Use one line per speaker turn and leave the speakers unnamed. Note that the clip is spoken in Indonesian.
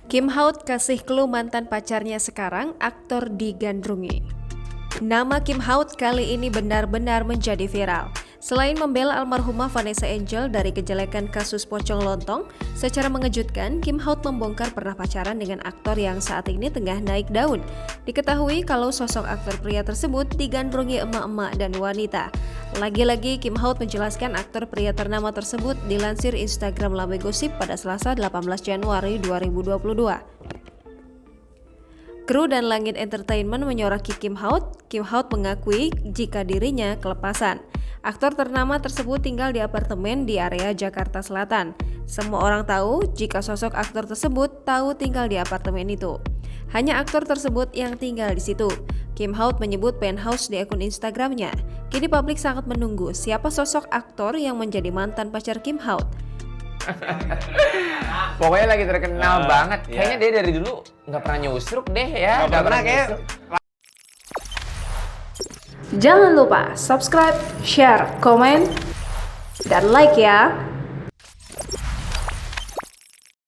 Kim Haut kasih clue mantan pacarnya sekarang, aktor digandrungi. Nama Kim Haut kali ini benar-benar menjadi viral. Selain membela almarhumah Vanessa Angel dari kejelekan kasus pocong lontong, secara mengejutkan Kim Haut membongkar pernah pacaran dengan aktor yang saat ini tengah naik daun. Diketahui kalau sosok aktor pria tersebut digandrungi emak-emak dan wanita. Lagi-lagi Kim Haut menjelaskan aktor pria ternama tersebut dilansir Instagram Lambe Gosip pada Selasa 18 Januari 2022. Kru dan Langit Entertainment menyoraki Kim Haut. Kim Haut mengakui jika dirinya kelepasan. Aktor ternama tersebut tinggal di apartemen di area Jakarta Selatan. Semua orang tahu jika sosok aktor tersebut tahu tinggal di apartemen itu. Hanya aktor tersebut yang tinggal di situ. Kim Haut menyebut penthouse di akun Instagramnya. Kini publik sangat menunggu siapa sosok aktor yang menjadi mantan pacar Kim Haut.
Pokoknya lagi terkenal banget. Kayaknya dia dari dulu nggak pernah nyusruk deh ya. Nggak pernah kayak.
Jangan lupa subscribe, share, komen, dan like ya.